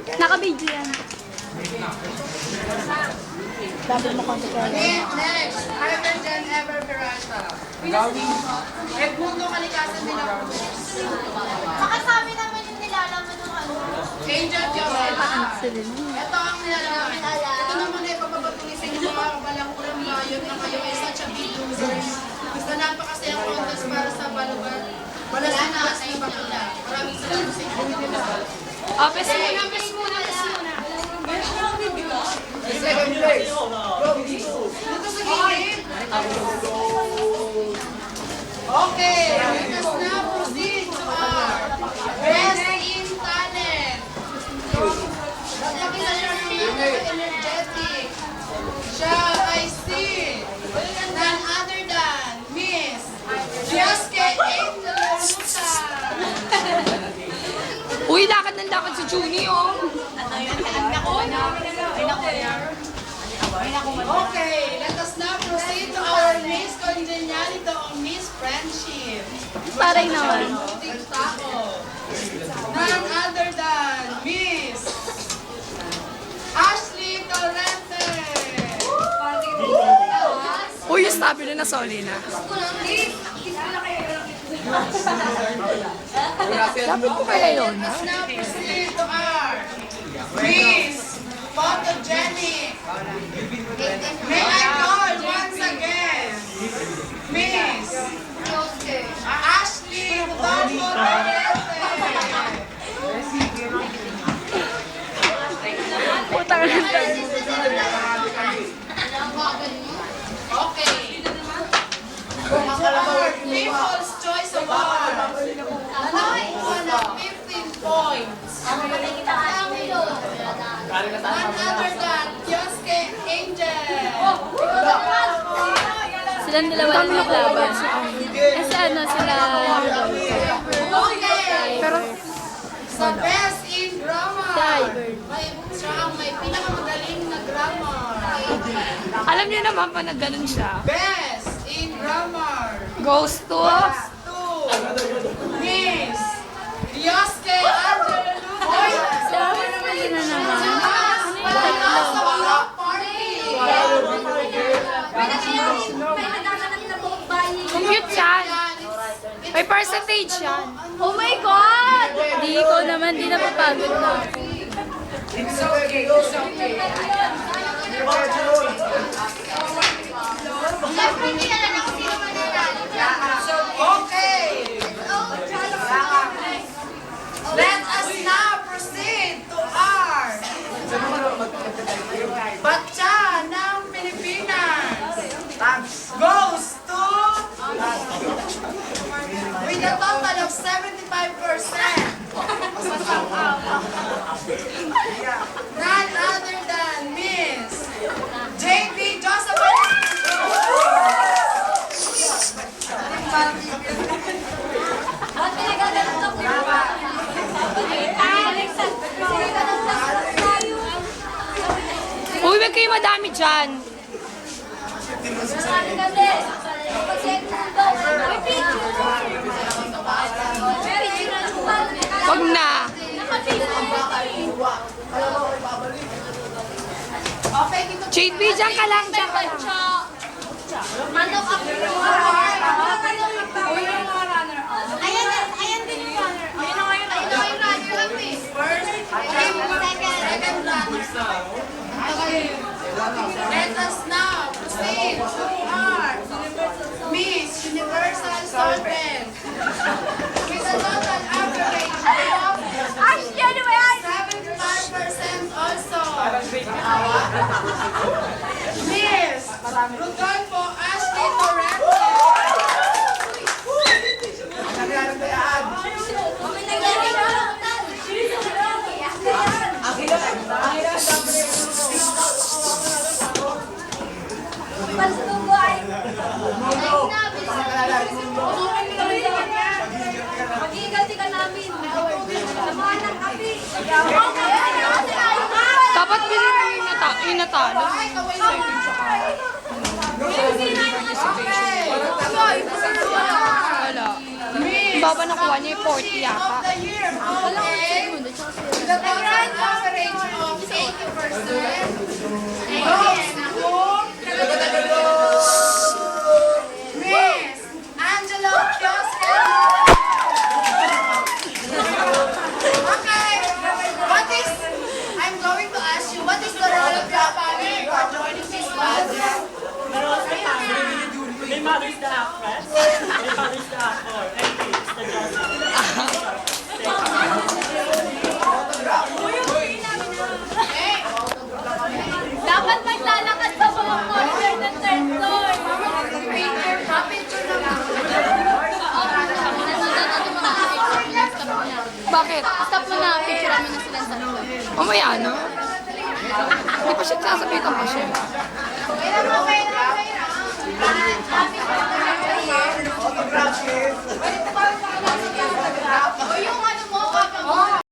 Naka-video yan. Dapat mo konti ka. Next, Ivan Jen Ever Peralta. Edmundo Kalikasan din ako. Makasami naman yung nilalaman ng ano. Angel Joseph. Selena. Ito ang nilalaman. Ito naman ay papapatulisin yung mga kabalang-ulang ngayon na kayo ay such a big losers. Basta napakasayang contest para sa balugan. Wala na naas na bakila. Maraming salamat sa inyo. Pes muna, pes muna, pes muna. Second place. Dito sa gilid. Okay, let us now proceed to our Best in Talent. Nakita siya ng energetic. Siya ay si none other than Miss Jessica Angel Luta. Uy, lakad ng lakad si Junie, oh. Okay, let us now proceed to our Miss Congeniality o Miss Friendship. Taray naman. Tako. None other than Miss Ashley Torrente. Uy, yung sabi na nasoli na. Dapat ko kaya yun. Let us now proceed to our Miss Photogenic. May I call once again Miss Ashley Rodolfo Torrente. Putang na tayo. Okay. Our People's Choice Award. On a 15 points. None other than Yosuke Angel. Silang dalawa lang naglaban. Kasi ano, sila... Okay. Pero, Sa Best in Grammar. Diver. Siya ang may pinakamagaling na grammar. alam niyo naman pa na ganun siya. Best in Grammar. Goes to... Miss Yosuke Angel Lucas. Sabi naman na naman. Sa Block Party. Compute yan. May percentage yan. Oh my God! Di ko naman, di na papagod na. It's okay. It's okay. Okay. Let us now proceed to our Batcha ng Pilipinas. Goes to with a total of 75%. None other than Miss JP Josephine. Uy, wag kayo madami dyan. Wag na. Okay, dito. JP, dyan ka lang, dyan ka lang. Ayan din yung runner. Ayun na yung runner. First, second runner. Let us now proceed to our Miss Universal Solvent with a total average of 75% also. Miss Rodolfo Ashley Torrente. Dapat bilhin mo yung natalo. Ay, kaway na yun. Wala. Ang baba nakuha niya yung 40 yata. Of the year, okay. The total average Bakit? Stop mo na, picture namin na sila sa loob. Mamaya, no? Hindi pa siya, sasabitan pa siya. Happy birthday.